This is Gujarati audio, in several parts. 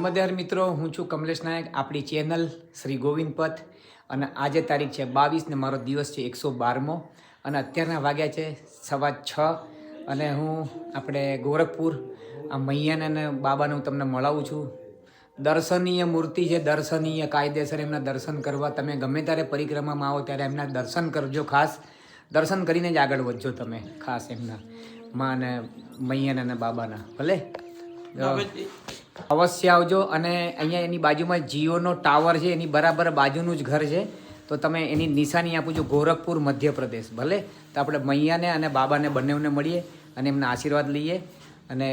નર્મદે હર મિત્રો, હું છું કમલેશ નાયક, આપણી ચેનલ શ્રી ગોવિંદ પથ. અને આજે તારીખ છે 22 ને મારો દિવસ છે 112મો અને અત્યારના વાગ્યા છે 6:15 અને હું આપણે ગોરખપુર આ મૈયાને અને બાબાને હું તમને મળાવું છું. દર્શનીય મૂર્તિ છે, દર્શનીય કાયદેસર એમના દર્શન કરવા. તમે ગમે ત્યારે પરિક્રમામાં આવો ત્યારે એમના દર્શન કરજો. ખાસ દર્શન કરીને જ આગળ વધજો તમે, ખાસ એમના મા અને મૈયાના અને બાબાના. ભલે અવશ્ય આવજો. અને અહીંયા એની બાજુમાં જીઓનો ટાવર છે, એની બરાબર બાજુનું જ ઘર છે. તો તમે એની નિશાની આપું છું, ગોરખપુર મધ્યપ્રદેશ. ભલે તો આપણે મૈયાને અને બાબાને બંનેને મળીએ અને એમના આશીર્વાદ લઈએ. અને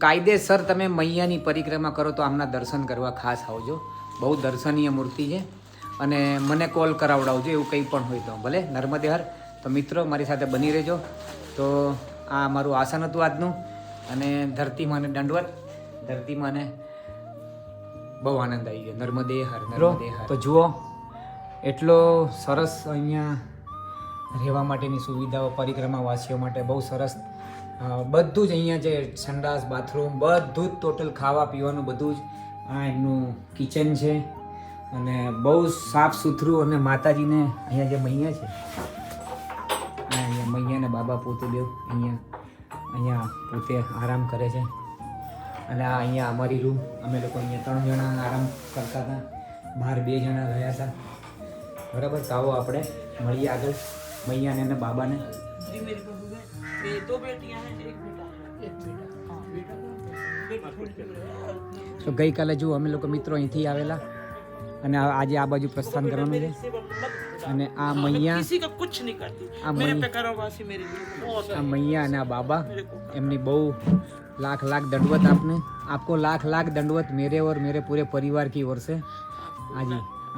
કાયદેસર તમે મૈયાની પરિક્રમા કરો તો આમના દર્શન કરવા ખાસ આવજો. બહુ દર્શનીય મૂર્તિ છે અને મને કોલ કરાવડાવજો એવું કંઈ પણ હોય તો. ભલે નર્મદે હર. તો મિત્રો મારી સાથે બની રહેજો. તો આ મારું આસન હતું આજનું. અને ધરતીમાને દંડવત. ધરતીમાને બહુ આનંદ આવી ગયો. નર્મદે હર, નર્મદે હર. તો જુઓ એટલો સરસ અહીંયા રહેવા માટેની સુવિધાઓ પરિક્રમાવાસીઓ માટે બહુ સરસ. બધું જ અહીંયા છે, સંડાસ, બાથરૂમ, બધું જ ટોટલ, ખાવા પીવાનું બધું જ. આ એમનું કિચન છે અને બહુ સાફ સુથરું. અને માતાજીને અહીંયા જે મૈયા છે, અહીંયા મૈયા ને બાબા પોતે બે અહીંયા પોતે આરામ કરે છે. અને આ અહીંયા અમારી રૂમ, અમે લોકો અહીંયા 3 જણા આરામ કરતા હતા, બહાર 2 જણા રહ્યા હતા. બરાબર. તો આવો આપણે મળીએ આગળ મૈયાને અને બાબાને. તો ગઈકાલે જો અમે લોકો મિત્રો અહીંથી આવેલા અને આજે આ બાજુ પ્રસ્થાન કરવાનું છે. અને આ મૈયા, આ મૈયા અને આ બાબા, એમની બહુ लाख लाख दंडवत. आपको लाख लाख दंडवत मेरे और मेरे पूरे परिवार की ओर से.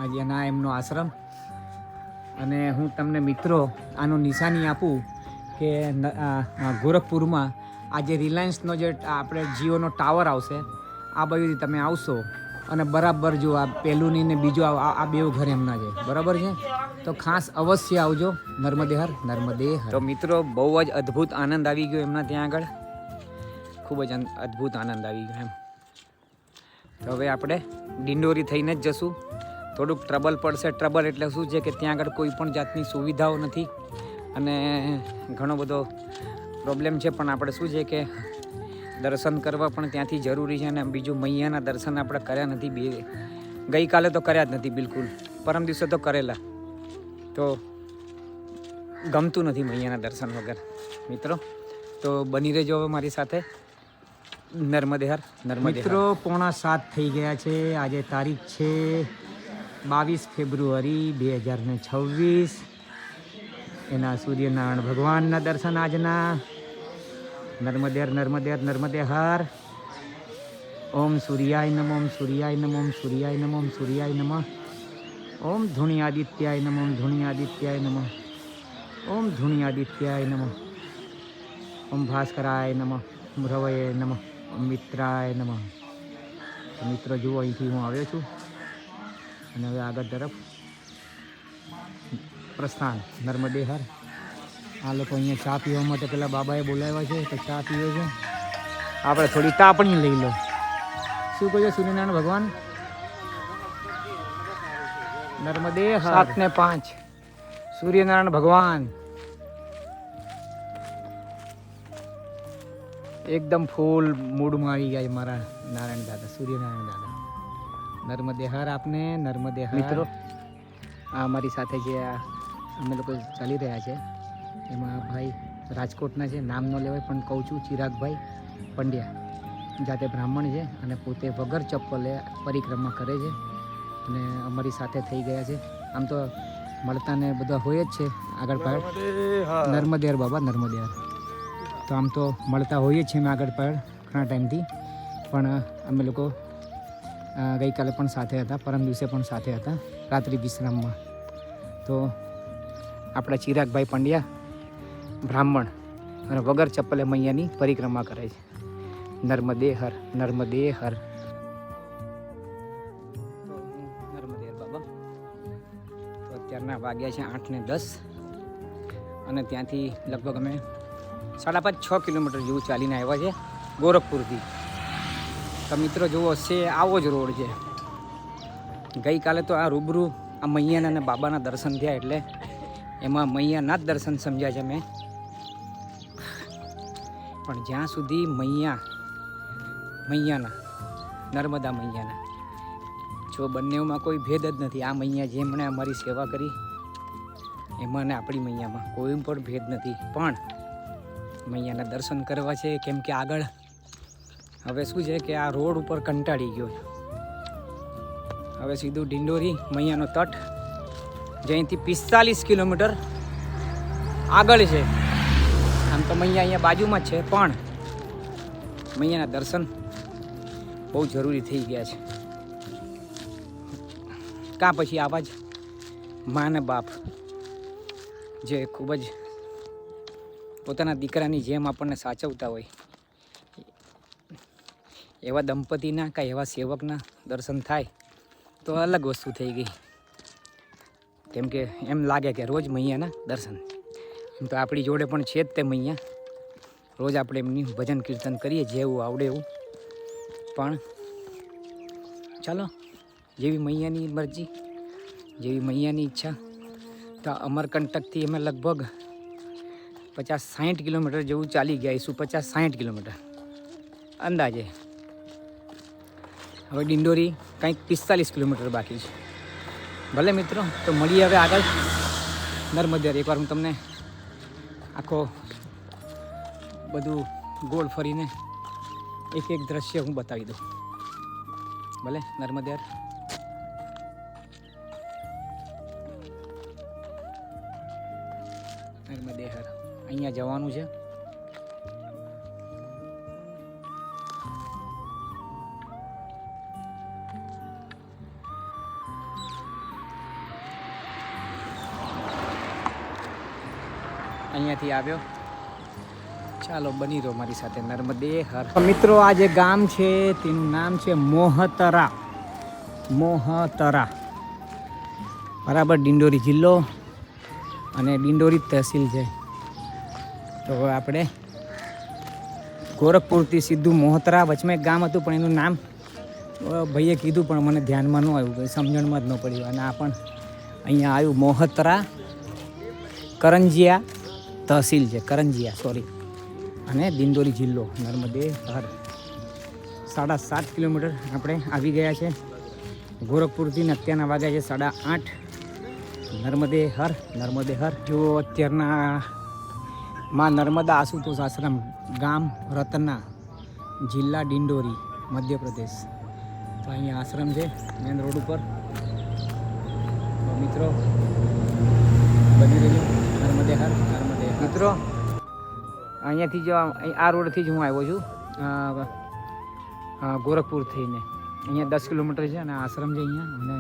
આજે ના એમનો આશ્રમ. અને હું તમને મિત્રો આનું નિશાની આપું કે ગોરખપુરમાં આ જે રિલાયન્સનો જે આપણે જીઓનો ટાવર આવશે, આ બાજુથી તમે આવશો અને બરાબર જો આ પહેલુંની ને બીજું આ બે ઘર એમના છે. બરાબર છે. તો ખાસ અવશ્ય આવજો. નર્મદે હર, નર્મદે હર. તો મિત્રો બહુ જ અદ્ભુત આનંદ આવી ગયો એમના ત્યાં આગળ. ખૂબ જ અદ્ભુત આનંદ આવી ગયો એમ. તો હવે આપણે ડિંડોરી થઈને જ જશું. થોડુંક ટ્રબલ પડશે. ટ્રબલ એટલે શું છે કે ત્યાં આગળ કોઈ પણ જાતની સુવિધાઓ નથી અને ઘણો બધો પ્રોબ્લેમ છે. પણ આપણે શું છે કે દર્શન કરવા પણ ત્યાંથી જરૂરી છે. અને બીજું મૈયાના દર્શન આપણે કર્યા નથી. ગઈકાલે તો કર્યા જ નથી બિલકુલ. પરમ દિવસે તો કરેલા. તો ગમતું નથી મૈયાના દર્શન વગર મિત્રો. તો બની રહેજો હવે મારી સાથે. નર્મદે હર, નર્મદે. મિત્રો 6:45 થઈ ગયા છે. આજે તારીખ છે 22 ફેબ્રુઆરી 2026. એના સૂર્યનારાયણ ભગવાનના દર્શન આજના. નર્મદે હર, નર્મદે હર, નર્મદે હર. ઓમ સૂર્યાય નમઃ, ઓમ સૂર્યાય નમઃ, ઓમ સૂર્યાય નમઃ, ઓમ સૂર્યાય નમઃ. ઓમ ધૂણી આદિત્યાય નમઃ, ઓમ ધૂણી આદિત્યાય નમઃ, ઓમ ધૂણી આદિત્યાય નમઃ. ઓમ ભાસ્કરાય નમઃ, ઓમ રવયે નમઃ, ઓમ મિત્રાય નમઃ. મિત્રો જુઓ, અહીંથી હું આવ્યો છું અને હવે આગળ તરફ પ્રસ્થાન. નર્મદે હર. આ લોકો અહીંયા ચા પીવા માટે પેલા બાબાએ બોલાવ્યા છે, તો ચા પીવે છે. આપણે થોડી તાપણી લઈ લો. શું કહો છો સૂર્યનારાયણ ભગવાન? નર્મદે હર. 7:05 સૂર્યનારાયણ ભગવાન એકદમ ફૂલ મૂડમાં આવી ગયા મારા નારાયણ દાદા, સૂર્યનારાયણ દાદા. નર્મદે હર આપને. નર્મદે હર. મિત્રો આ અમારી સાથે જે અમે લોકો ચાલી રહ્યા છે એમાં ભાઈ રાજકોટના છે, નામ ન લેવાય પણ કહું છું, ચિરાગભાઈ પંડ્યા. જાતે બ્રાહ્મણ છે અને પોતે વગર ચપ્પલે પરિક્રમા કરે છે અને અમારી સાથે થઈ ગયા છે. આમ તો મળતા ને બધા હોય જ છે આગળ પાડ. નર્મદે હર બાબા, નર્મદે હર. તો આમ તો મળતા હોઈએ જ છીએ અમે આગળ પાડ ઘણા ટાઈમથી. પણ અમે લોકો ગઈકાલે પણ સાથે હતા, પરમ દિવસે પણ સાથે હતા રાત્રિ વિશ્રામમાં. તો આપણા ચિરાગભાઈ પંડ્યા બ્રાહ્મણ અને વગર ચપ્પલે મૈયાની પરિક્રમા કરે છે. નર્મદે હર, નર્મદે હર. નર્મદે હર બાબા. તો અત્યારના વાગ્યા છે 8:10 અને ત્યાંથી લગભગ અમે 5.5-6 કિલોમીટર જેવું ચાલીને આવ્યા છે ગોરખપુરથી. તો મિત્રો જુઓ છે આવો જ રોડ છે. ગઈકાલે તો આ રૂબરૂ આ મૈયાના અને બાબાના દર્શન થયા એટલે એમાં મૈયાના જ દર્શન સમજ્યા છે મેં. પણ જ્યાં સુધી મૈયાના નર્મદા મૈયાના જો બંનેમાં કોઈ ભેદ જ નથી. આ મૈયા જેમણે અમારી સેવા કરી એમાં ને આપણી મૈયામાં કોઈ પણ ભેદ નથી. પણ મૈયાના દર્શન કરવા છે કેમ કે આગળ હવે શું છે કે આ રોડ ઉપર કંટાળી ગયો. હવે સીધું ડિંડોરી મૈયાનો તટ જ્યાંથી 45 કિલોમીટર આગળ છે. આમ તો મૈયા અહીંયા બાજુમાં જ છે પણ મૈયાના દર્શન બહુ જરૂરી થઈ ગયા છે. કાં પછી આવા જ મા અને બાપ જે ખૂબ જ પોતાના દીકરાની જેમ આપણને સાચવતા હોય એવા દંપતીના કાંઈ એવા સેવકના દર્શન થાય તો અલગ વસ્તુ થઈ ગઈ. કેમ કે એમ લાગે કે રોજ મૈયાના દર્શન. એમ તો આપણી જોડે પણ છે જ તે મૈયા. રોજ આપણે એમની ભજન કીર્તન કરીએ જેવું આવડે એવું. પણ ચાલો જેવી મૈયાની મરજી જેવી મૈયાની ઈચ્છા. તો અમરકંટકથી અમે લગભગ 50-60 કિલોમીટર જેવું ચાલી ગયા હઈશું. 50-60 કિલોમીટર અંદાજે. હવે ડિંડોરી કંઈક 45 કિલોમીટર બાકી છે. ભલે મિત્રો તો મળીએ હવે આગળ નર્મદા. એકવાર હું તમને આખો બધું ગોળ ફરીને એક દ્રશ્ય હું બતાવી દઉં. ભલે નર્મદા. નર્મદેહર અહીંયા જવાનું છે. અહીંયાથી આવ્યો. ચાલો બની રહો મારી સાથે નર્મદેહર. મિત્રો આ જે ગામ છે તેનું નામ છે મોહતરા. બરાબર ડિંડોરી જિલ્લો અને ડિંડોરી તહેસીલ છે. તો આપણે ગોરખપુરથી સીધું મોહતરા વચમાં એક ગામ હતું પણ એનું નામ ભાઈએ કીધું પણ મને ધ્યાનમાં ન આવ્યું, સમજણમાં જ ન પડ્યું. અને આ પણ અહીંયા આવ્યું મોહતરા. કરંજિયા તહસીલ છે, કરંજિયા સોરી. અને દિંડોરી જિલ્લો નર્મદેહર. 7.5 કિલોમીટર આપણે આવી ગયા છે ગોરખપુરથી. અત્યારના વાગ્યા છે 8:30. નર્મદેહર. જો અત્યારના માં નર્મદા આશુતોષ આશ્રમ, ગામ રતના, જિલ્લા ડિંડોરી, મધ્યપ્રદેશ. તો અહીંયા આશ્રમ છે મેન રોડ ઉપર. તો મિત્રો બની રહ્યું નર્મદેહર. મિત્રો અહીંયાથી જો આ રોડથી જ હું આવ્યો છું ગોરખપુર થઈને. અહીંયા 10 કિલોમીટર છે અને આશ્રમ છે અહીંયા. અને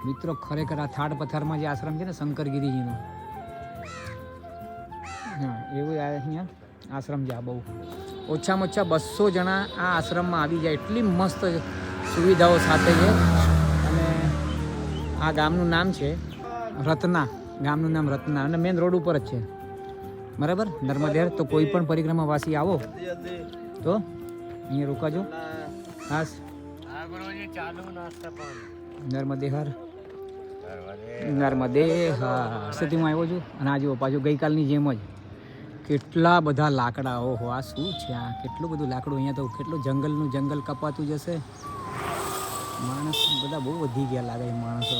મિત્રો ખરેખર આ થાળ પથારમાં જે આશ્રમ છે ને શંકરગીરીજીનો, હા એવું અહીંયા આશ્રમ છે. આ બહુ ઓછામાં ઓછા 200 જણા આ આશ્રમમાં આવી જાય એટલી મસ્ત સુવિધાઓ સાથે છે. અને આ ગામનું નામ છે રતના. ગામનું નામ રતના અને મેન રોડ ઉપર જ છે. બરાબર નર્મદેહર. તો કોઈ પણ પરિક્રમાવાસી આવો તો અહીંયા રોકાજો ખાસ. નર્મદેહર સ્થિતિમાં આવ્યો છું. અને આ જુઓ પાછું ગઈકાલની જેમ જ કેટલા બધા લાકડા. ઓહો આ શું છે? આ કેટલું બધું લાકડું. અહીંયા તો કેટલું જંગલ કપાતું જશે. માણસ બધા બહુ વધી ગયા લાગે માણસો.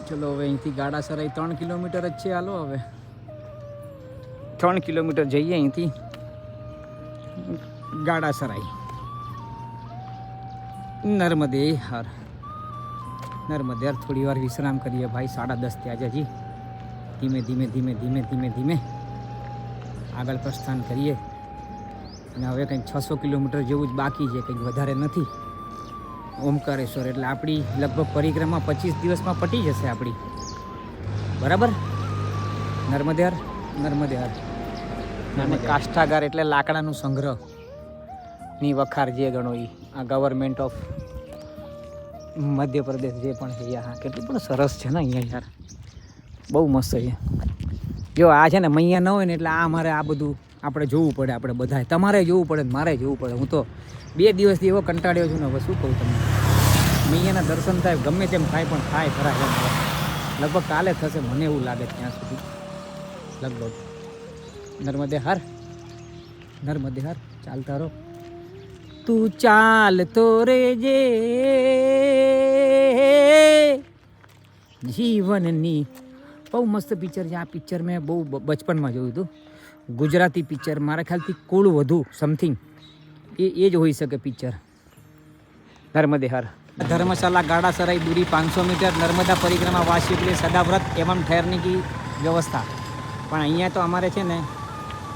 ચલો હવે અહીંથી ગાડાસરાઈ 3 કિલોમીટર જ છે. હાલો હવે 3 કિલોમીટર જઈએ અહીંથી ગાડાસરાઈ. નર્મદેહર થોડી વાર વિશ્રામ કરીએ ભાઈ. 10:30 થયા છે હજી. ધીમે આગળ પ્રસ્થાન કરીએ. અને હવે કંઈક 600 કિલોમીટર જેવું જ બાકી છે, કંઈક વધારે નથી. ઓમકારેશ્વર એટલે આપણી લગભગ પરિક્રમા 25 દિવસમાં પટી જશે આપણી. બરાબર નર્મદેહર. અને કાષ્ઠાગાર એટલે લાકડાનું સંગ્રહની વખાર જે ગણો એ. આ ગવર્મેન્ટ ઓફ મધ્યપ્રદેશ જે પણ છે. હા કેટલું પણ સરસ છે ને અહીંયા યાર, બહુ મસ્ત છે. જો આ છે ને મૈયા ન હોય ને એટલે આ અમારે આ બધું આપણે જોવું પડે, આપણે બધાએ, તમારે જોવું પડે, મારે જોવું પડે. હું તો 2 દિવસથી એવો કંટાળ્યો છું ને, હવે શું કહું તમને. મૈયાના દર્શન થાય ગમે તેમ થાય, પણ થાય ખરા એમ. લગભગ કાલે થશે મને એવું લાગે ત્યાં સુધી, લગભગ. નર્મદે હર, નર્મદે હર. ચાલતા રહો, તું ચાલતો રેજે જીવનની. બહુ મસ્ત પિક્ચર છે આ. પિક્ચર મેં બહુ બચપનમાં જોયું હતું. ગુજરાતી પિક્ચર, મારા ખ્યાલથી કુળ વધુ સમથિંગ એ જ હોઈ શકે પિક્ચર. નર્મદે હર. धर्मशाला गाड़ा सराई दूरी 500 मीटर नर्मदा परिक्रमा वासियों के लिए सदाव्रत एवं ठहरने की व्यवस्था. પણ અહીંયા તો અમારે છે ને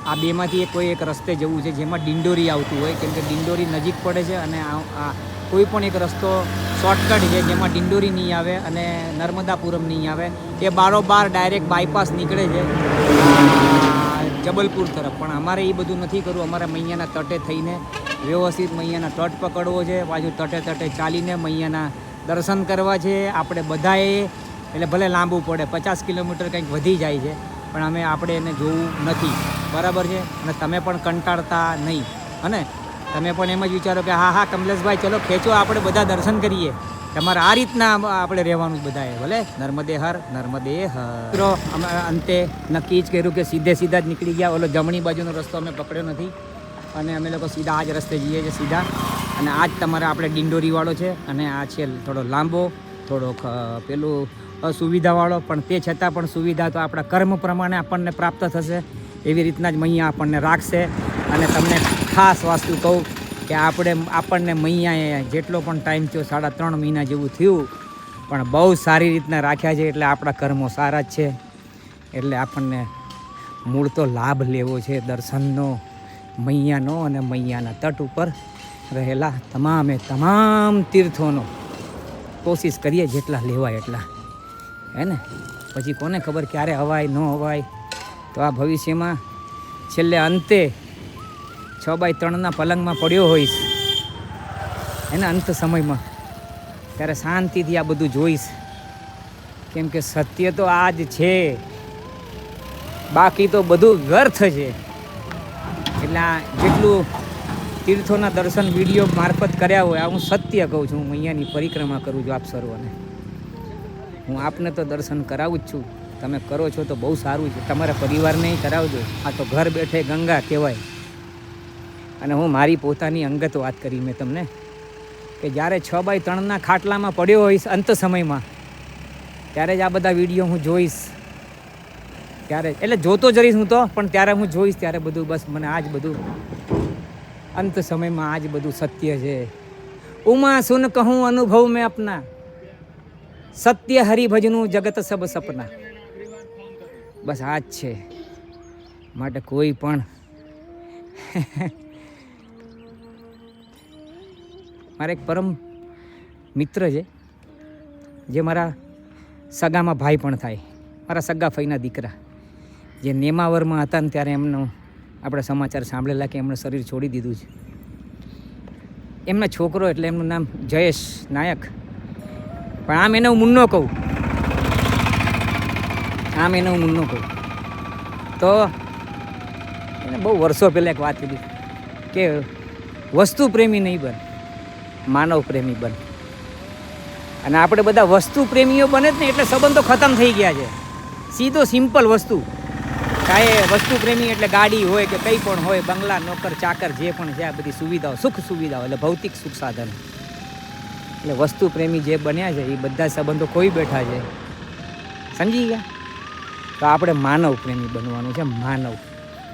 આ બેમાંથી કોઈ એક રસ્તે જવું છે જેમાં ડિંડોરી આવતું હોય, કેમ કે ડિંડોરી નજીક પડે છે અને આ કોઈ પણ એક રસ્તો શોર્ટકટ છે જેમાં ડિંડોરી નહીં આવે અને નર્મદાપુરમ નહીં આવે. એ બારોબાર ડાયરેક્ટ બાયપાસ નીકળે છે જબલપુર તરફ. પણ અમારે એ બધું નથી કરવું. અમારે મૈયાના તટે થઈને વ્યવસ્થિત મૈયાના તટ પકડવો છે, પાછું તટે ચાલીને મૈયાના દર્શન કરવા છે આપણે બધાએ. એટલે ભલે લાંબુ પડે, 50 કિલોમીટર કંઈક વધી જાય છે, પણ આપણે એને જોવું નથી, બરાબર છે. અને તમે પણ કંટાળતા નહીં, અને તમે પણ એમ જ વિચારો કે હા કમલેશભાઈ ચલો ખેંચો, આપણે બધા દર્શન કરીએ. તમારે આ રીતના આપણે રહેવાનું બધાએ. ભલે નર્મદે હર, નર્મદે હર. મિત્રો અમે અંતે નક્કી જ કર્યું કે સીધા જ નીકળી ગયા. ઓલો જમણી બાજુનો રસ્તો અમે પકડ્યો નથી અને અમે લોકો સીધા આ જ રસ્તે જઈએ છીએ સીધા. અને આ જ તમારે આપણે ડિંડોરીવાળો છે અને આ છે થોડો લાંબો, થોડોક પેલું અસુવિધાવાળો, પણ તે છતાં પણ સુવિધા તો આપણા કર્મ પ્રમાણે આપણને પ્રાપ્ત થશે. એવી રીતના જ મૈયા આપણને રાખશે. અને તમને ખાસ વાસ્તુ કહું કે આપણને મૈયાએ જેટલો પણ ટાઈમ થયો, 3.5 મહિના જેવું થયું, પણ બહુ સારી રીતના રાખ્યા છે. એટલે આપણા કર્મો સારા જ છે. એટલે આપણને મૂળ તો લાભ લેવો છે દર્શનનો, મૈયાનો અને મૈયાના તટ ઉપર રહેલા તમામ તીર્થોનો. કોશિશ કરીએ જેટલા લેવાય એટલા, હે ને. પછી કોને ખબર ક્યારે હવાય ન હવાય. તો આ ભવિષ્યમાં છેલ્લે અંતે 6x3ના પલંગમાં પડ્યો હોઈશ, એને અંત સમયમાં, ત્યારે શાંતિથી આ બધું જોઈશ. કેમ કે સત્ય તો આ જ છે, બાકી તો બધું વ્યર્થ છે. એટલે આ જેટલું તીર્થોના દર્શન વિડીયો મારફત કર્યા હોય, આ હું સત્ય કહું છું. હું મૈયાની પરિક્રમા કરું છું આપ સર્વને. હું આપને તો દર્શન કરાવું જ છું. તમે કરો છો તો બહુ સારું છે. તમારા પરિવારને કરાવજો. આ તો ઘર બેઠે ગંગા કહેવાય. અને હું મારી પોતાની અંગત વાત કરી મેં તમને, કે જ્યારે 6x3ના ખાટલામાં પડ્યો હોઈશ અંત સમયમાં, ત્યારે જ આ બધા વિડીયો હું જોઈશ. ત્યારે એટલે જોતો જ રહીશ હું તો, પણ ત્યારે હું જોઈશ ત્યારે બધું, બસ મને આ જ બધું અંત સમયમાં આ જ બધું સત્ય છે. ઉમા સુન કહું અનુભવ મેં અપના, સત્ય હરિભજનું જગત સબ સપના. બસ આ જ છે. માટે કોઈ પણ મારા એક પરમ મિત્ર છે, જે મારા સગામાં ભાઈ પણ થાય, મારા સગા ફઈના દીકરા, જે નેમાવરમાં હતા ને ત્યારે એમનો આપણે સમાચાર સાંભળેલા કે એમણે શરીર છોડી દીધું છે. એમના છોકરો, એટલે એમનું નામ જયેશ નાયક. પણ આમ એને હું મુન્નો કહું, તો એને બહુ વર્ષો પહેલાં એક વાત કીધી કે વસ્તુ પ્રેમી નહીં બન, માનવ પ્રેમી બન. અને આપણે બધા વસ્તુ પ્રેમીઓ બને જ ને એટલે સંબંધો ખતમ થઈ ગયા છે. સીધો સિમ્પલ વસ્તુ, કાંઈ વસ્તુ પ્રેમી એટલે ગાડી હોય કે કંઈ પણ હોય, બંગલા, નોકર, ચાકર, જે પણ છે આ બધી સુવિધાઓ, સુખ સુવિધાઓ, એટલે ભૌતિક સુખ સાધન. એટલે વસ્તુ પ્રેમી જે બન્યા છે એ બધા સંબંધો કોઈ બેઠા છે, સમજી ગયા. તો આપણે માનવ પ્રેમી બનવાનું છે. માનવ,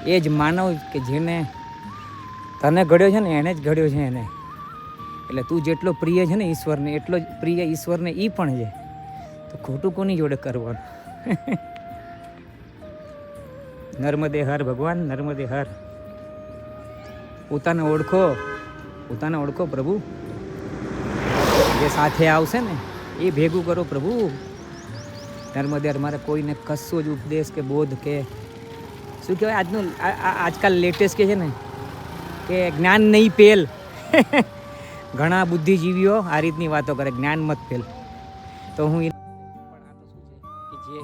એ જ માનવ કે જેને તને ઘડ્યો છે ને એને જ ઘડ્યો છે એને. એટલે તું જેટલો પ્રિય છે ને ઈશ્વરને, એટલો જ પ્રિય ઈશ્વરને એ પણ છે. તો ખોટું કોની જોડે કરવાનું. નર્મદે હર ભગવાન, નર્મદે હર. પોતાને ઓળખો પ્રભુ. જે સાથે આવશે ને એ ભેગું કરો પ્રભુ. નર્મદે હર. મારે કોઈને કશો જ ઉપદેશ કે બોધ કે શું કહેવાય, આજકાલ લેટેસ્ટ કે છે ને કે જ્ઞાન નહીં પેલ. ઘણા બુદ્ધિજીવીઓ આ રીતની વાતો કરે, જ્ઞાન મત પેલ. તો હું પણ આ તો શું છે કે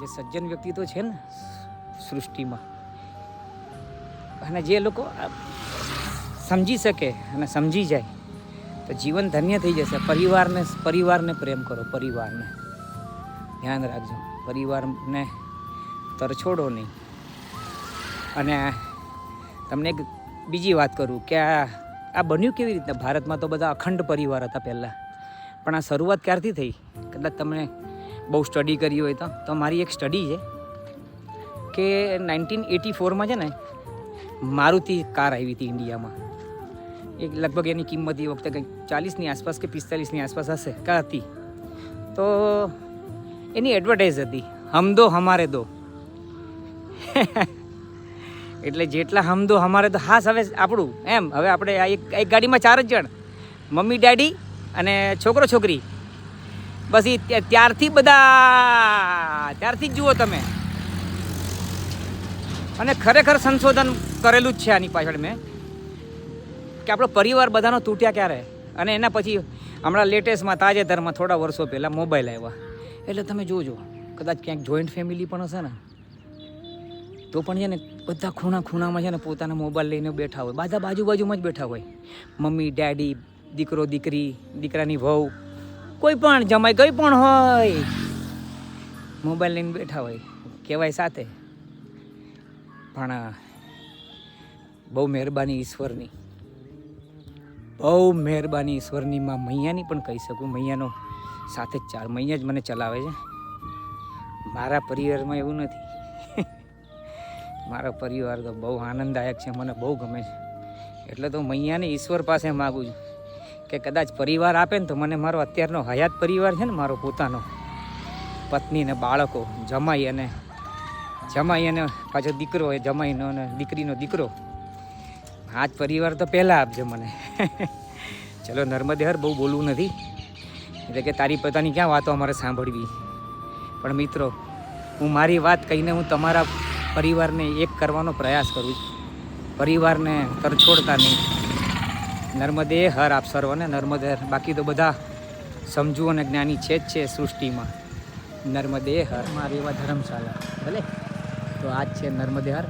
જે સજ્જન વ્યક્તિ તો છે ને સૃષ્ટિમાં, અને જે લોકો સમજી શકે અને સમજી જાય તો જીવન ધન્ય થઈ જશે. પરિવારને પ્રેમ કરો, પરિવારને ધ્યાન રાખજો, પરિવારને તરછોડો નહીં. અને તમને એક બીજી વાત કરું કે આ બન્યું કેવી રીતના. ભારતમાં તો બધા અખંડ પરિવાર હતા પહેલાં, પણ આ શરૂઆત ક્યારથી થઈ? કદાચ તમે બહુ સ્ટડી કરી હોય તો મારી એક સ્ટડી છે કે 1984માં છે ને મારુતિ કાર આવી હતી ઇન્ડિયામાં. એક લગભગ એની કિંમત એ વખતે કંઈક 40ની આસપાસ કે 45ની આસપાસ હશે કા હતી. તો એની એડવર્ટાઇઝ હતી, હમ દો હમારે દો. એટલે જેટલા હમ દો હમારે દો, હાસ હવે આપણું એમ. હવે આપણે એક ગાડીમાં 4 જ જણ, મમ્મી ડેડી અને છોકરો છોકરી, બસ એ ત્યારથી જ જુઓ તમે. અને ખરેખર સંશોધન કરેલું જ છે આની પાછળ મેં, કે આપણો પરિવાર બધાનો તૂટ્યા ક્યારે. અને એના પછી હમણાં લેટેસ્ટમાં તાજેતરમાં થોડા વર્ષો પહેલાં મોબાઈલ આવ્યા. એટલે તમે જોજો, કદાચ ક્યાંક જોઈન્ટ ફેમિલી પણ હશે ને તો પણ છે ને બધા ખૂણામાં છે ને પોતાના મોબાઈલ લઈને બેઠા હોય, બધા બાજુમાં જ બેઠા હોય. મમ્મી ડેડી, દીકરો દીકરી, દીકરાની વહુ, કોઈ પણ જમાઈ કંઈ પણ હોય, મોબાઈલ લઈને બેઠા હોય. કહેવાય સાથે, પણ બહુ મહેરબાની ઈશ્વરની, માં મૈયાની પણ કહી શકું. મૈયાનો સાથે જ મૈયા જ મને ચલાવે છે. મારા પરિવારમાં એવું નથી. મારો પરિવાર તો બહુ આનંદદાયક છે, મને બહુ ગમે છે. એટલે તો મૈયાને ઈશ્વર પાસે માગું છું કે કદાચ પરિવાર આપે ને તો મને મારો અત્યારનો હયાત પરિવાર છે ને, મારો પોતાનો, પત્ની ને બાળકો, જમાઈ અને પાછો દીકરો, એ જમાઈનો અને દીકરીનો દીકરો, આ જ પરિવાર તો પહેલાં આપજો મને. ચલો નર્મદે હર, બહુ બોલવું નથી, એટલે કે તારી પોતાની ક્યાં વાતો અમારે સાંભળવી. પણ મિત્રો, હું મારી વાત કહીને હું તમારા પરિવારને એક કરવાનો પ્રયાસ કરું છું. પરિવારને તરછોડતા નહીં. નર્મદે હર આપ સર્વને, નર્મદે હર. બાકી તો બધા સમજુ અને જ્ઞાની છે જ છે સૃષ્ટિમાં. નર્મદે હર. મારી એવા ધર્મશાળા ભલે. તો આ જ છે નર્મદે હર.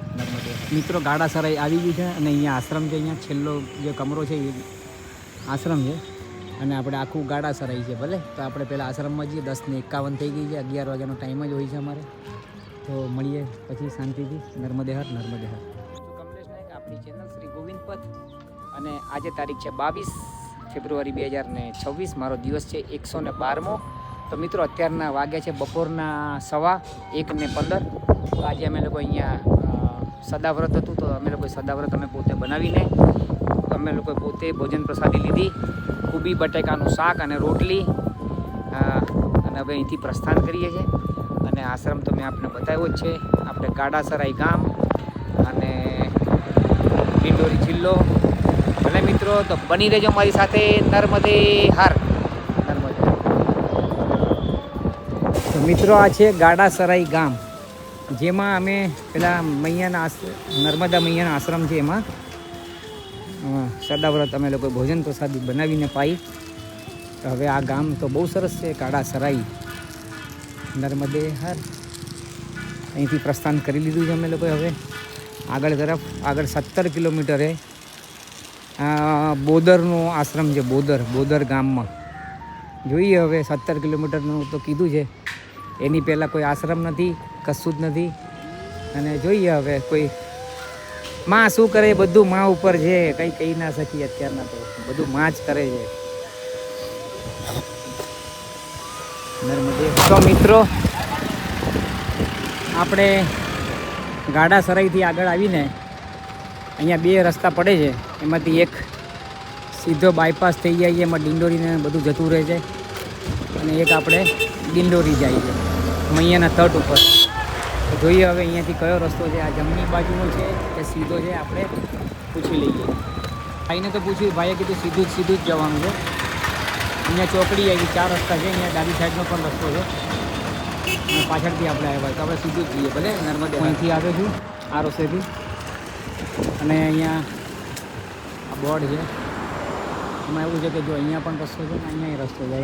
મિત્રો, ગાડાસરાઈ આવી ગયું છે અને અહીંયા આશ્રમ છે. અહીંયા છેલ્લો જે કમરો છે એ આશ્રમ છે અને આપણે આખું ગાડાસરાઈ છે. ભલે, તો આપણે પહેલાં આશ્રમમાં જઈએ. 10:51 થઈ ગઈ છે, 11 વાગ્યાનો ટાઈમ જ હોય છે અમારે. તો મળીએ પછી શાંતિથી. નર્મદે હર. કમલેશ નાયક, આપણી ચેનલ શ્રી ગોવિંદ પથ. અને આજે તારીખ છે 22 ફેબ્રુઆરી 2026. મારો દિવસ છે 112મો. તો મિત્રો, અત્યારના વાગ્યા છે બપોરના 1:15. તો આજે અમે લોકો અહીંયા સદાવ્રત હતું, તો અમે લોકો સદાવ્રત પોતે બનાવીને અમે લોકો પોતે ભોજન પ્રસાદી લીધી. કુબી બટેકાનું શાક અને રોટલી. અને હવે અહીંથી પ્રસ્થાન કરીએ છીએ. અને આશ્રમ તો મેં આપને બતાવ્યો જ છે. આપણે ગાડાસરાઈ ગામ અને ડિંડોરી જિલ્લો. ભલે મિત્રો, તો બની રહેજો મારી સાથે. નર્મદે હર. તો મિત્રો, આ છે ગાડાસરાઈ ગામ, જેમાં અમે પેલા નર્મદા મૈયાના આશ્રમ છે એમાં સદાવ્રત અમે લોકો ભોજન પ્રસાદી બનાવીને પાઈ. તો હવે આ ગામ તો બહુ સરસ છે, ગાડાસરાઈ. નર્મદે હર. અહીંથી પ્રસ્થાન કરી લીધું છે અમે લોકોએ. હવે આગળ 17 કિલોમીટરે બોદરનો આશ્રમ છે. બોદર ગામમાં જોઈએ. હવે 17 કિલોમીટરનું તો કીધું છે. એની પહેલાં કોઈ આશ્રમ નથી, કશું જ નથી. અને જોઈએ હવે કોઈ માં શું કરે, બધું માં ઉપર છે. કંઈ કહી ના શકીએ અત્યારના, તો બધું માં જ કરે છે. નર્મદે. તો મિત્રો, આપણે ગાડાસરાઈથી આગળ આવીને અહીંયા 2 રસ્તા પડે છે. એમાંથી એક સીધો બાયપાસ થઈ જાય છે, એમાં ડિંડોરીને બધું જતું રહે છે. અને એક આપણે ડિંડોરી જાય છે મૈયાના તટ ઉપર. તો જોઈએ હવે અહીંયાથી કયો રસ્તો છે. આ જમણી બાજુનો છે કે સીધો છે, આપણે પૂછી લઈએ. ભાઈને તો પૂછ્યું, ભાઈએ કીધું સીધું જ જવાનું છે. અહીંયા ચોકડી આવી, 4 રસ્તા છે. અહીંયા ડાબી સાઈડનો પણ રસ્તો છે અને પાછળથી આપણે આવ્યા તો આપણે સીધું જ જઈએ. ભલે, નર્મદે અહીંથી આવ્યો છું આ રસ્તેથી. અને અહીંયા આ બોર્ડ છે, એમાં એવું છે કે જો અહીંયા પણ રસ્તો છે ને અહીંયા રસ્તો છે.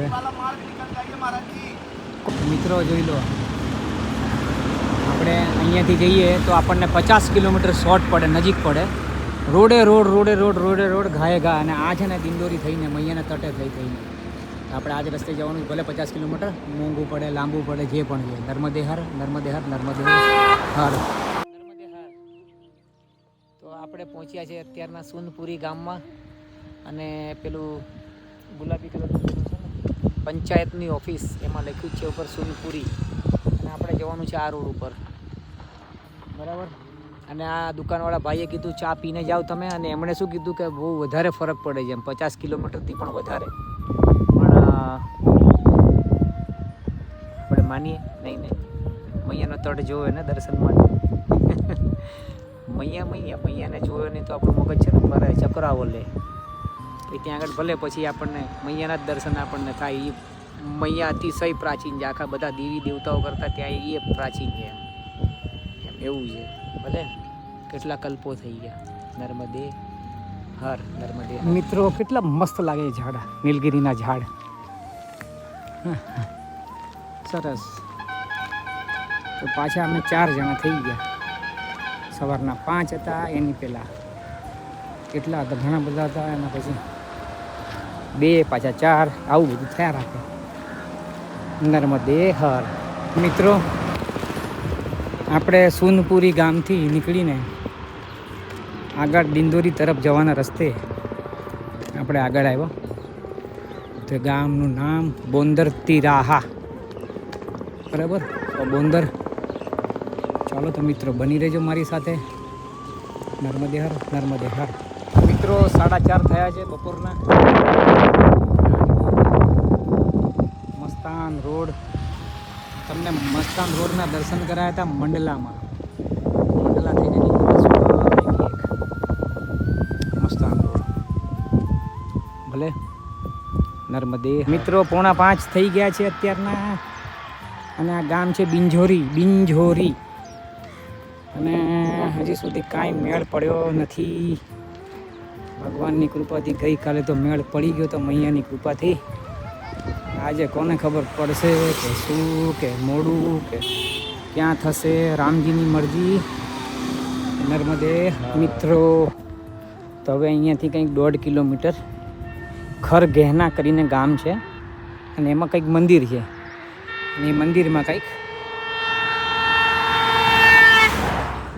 હવે મિત્રો જોઈ લો, આપણે આપણે અહીંયાથી જઈએ તો આપણને 50 કિલોમીટર શોર્ટ પડે, નજીક પડે. રોડે રોડ ઘાએ ઘા. અને આ છે ને દિંડોરી થઈને મૈયાના તટે થઈને આપણે આજ રસ્તે જવાનું. ભલે 50 કિલોમીટર મોંઘું પડે, લાંબુ પડે, જે પણ છે. નર્મદે હર. તો આપણે પહોંચ્યા છે અત્યારના સોનપુરી ગામમાં. અને પેલું ગુલાબી કલરનું છે ને પંચાયતની ઓફિસ, એમાં લખ્યું છે ઉપર સોનપુરી. અને આપણે જવાનું છે આ રોડ ઉપર, બરાબર. અને આ દુકાનવાળા ભાઈએ કીધું ચા પીને જાઓ તમે. અને એમણે શું કીધું કે બહુ વધારે ફરક પડે છે એમ, 50 કિલોમીટરથી પણ વધારે. પણ આપણે માનીએ નહીં. મૈયાનો તટ જોવે ને દર્શન માટે. મૈયાને જોયો નહીં તો આપણું મગજ છે ને ફરે, ચક્રાવો લે. ત્યાં આગળ ભલે પછી આપણને મૈયાના જ દર્શન આપણને થાય. એ મૈયા અતિશય પ્રાચીન છે, આખા બધા દેવી દેવતાઓ કરતાં ત્યાં એ પ્રાચીન છે એમ એવું છે. ભલે કેટલા કલ્પો થઈ ગયા. નર્મદે હર. મિત્રો કેટલા મસ્ત લાગે ઝાડ, નીલગિરીના ઝાડ. સરસ. તો પાછા અમે 4 જણા થઈ ગયા. સવારના 5 હતા એની પહેલાં. કેટલા હતા? ઘણા બધા હતા. એના પછી 2, પાછા 4, આવું બધું થયા રાખે. નર્મદે હર. મિત્રો આપણે સોનપુરી ગામથી નીકળીને આગળ દિંડોરી તરફ જવાના રસ્તે આપણે આગળ આવ્યો. તો ગામનું નામ બોંદર તિરાહા, બરાબર. તો બોંદર. ચાલો તો મિત્રો બની રહેજો મારી સાથે. નર્મદે હર. મિત્રો 4:30 થયા છે બપોરના. મસ્તાન રોડ. તમને મસ્તાન રોડના દર્શન કરાયા હતા મંડલા થઈને મસ્તાન રોડ. ભલે નર્મદે. મિત્રો 4:45 થઈ ગયા છે અત્યારના. અને આ ગામ છે બિંજોરી. અને હજી સુધી કાંઈ મેળ પડ્યો નથી. ભગવાનની કૃપાથી ગઈકાલે તો મેળ પડી ગયો તો મૈયાની કૃપાથી. આજે કોને ખબર પડશે કે શું, કે મોડું, કે ક્યાં થશે. રામજીની મરજી. નર્મદે. મિત્રો તો હવે અહીંયાથી કંઈક 1.5 કિલોમીટર ખરગહેના કરીને ગામ છે. અને એમાં કંઈક મંદિર છે. અને એ મંદિરમાં કંઈક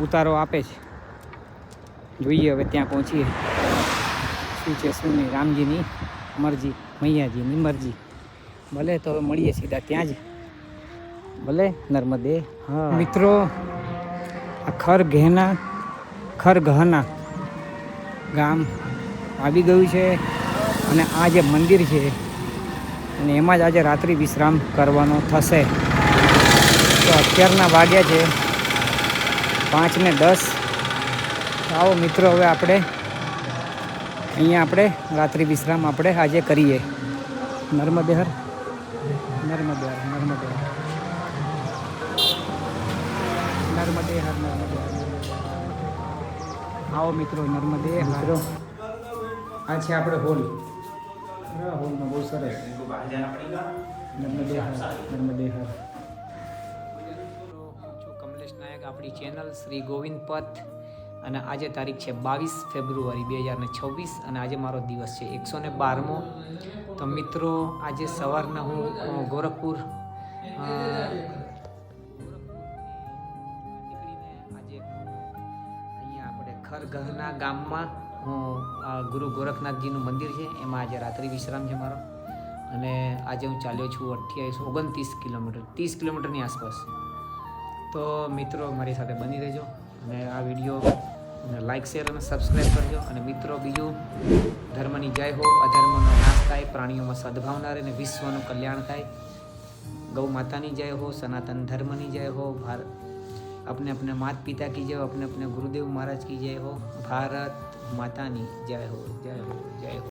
ઉતારો આપે છે. જોઈએ હવે ત્યાં પહોંચીએ શું છે શું નહીં. રામજીની મરજી, મૈયાજીની મરજી. ભલે તો હવે મળીએ સીધા ત્યાં જ. ભલે નર્મદે. હા મિત્રો, આ ખરગહના ગામ આવી ગયું છે. અને આ જે મંદિર છે અને એમાં જ આજે રાત્રિ વિશ્રામ કરવાનો થશે. તો અત્યારના વાગ્યા છે 5:10. આવો મિત્રો હવે અહીંયા રાત્રિ વિશ્રામ આજે કરીએ. નર્મદે હર. આવો મિત્રો નર્મદે. મિત્રો આ છે આપણે હોલમાં બહુ સરસ. નર્મદે હર. છું કમલેશ નાયક, આપણી ચેનલ શ્રી ગોવિંદ પથ. અને આજે તારીખ છે 22 ફેબ્રુઆરી 2026. અને આજે મારો દિવસ છે 112મો. તો મિત્રો આજે સવારના હું ગોરખપુર નીકળીને આજે અહીંયા આપણે ખરગહના ગામમાં હું ગુરુ ગોરખનાથજીનું મંદિર છે એમાં આજે રાત્રિ વિશ્રામ છે મારો. અને આજે હું ચાલ્યો છું 29 કિલોમીટર, 30 કિલોમીટરની આસપાસ. તો મિત્રો મારી સાથે બની રહેજો. અને આ વિડીયો લાઇક, શેર અને સબસ્ક્રાઈબ કરજો. અને મિત્રો બીજું, ધર્મની જય હો, અધર્મનો નાશ થાય, પ્રાણીઓમાં સદભાવના રહે અને વિશ્વનું કલ્યાણ થાય. ગૌ માતાની જય હો, સનાતન ધર્મની જય હો, अपने अपने माता पिता की जय हो, अपने अपने गुरुदेव महाराज की जय हो, भारत माता की जय हो, जय हो, जय हो।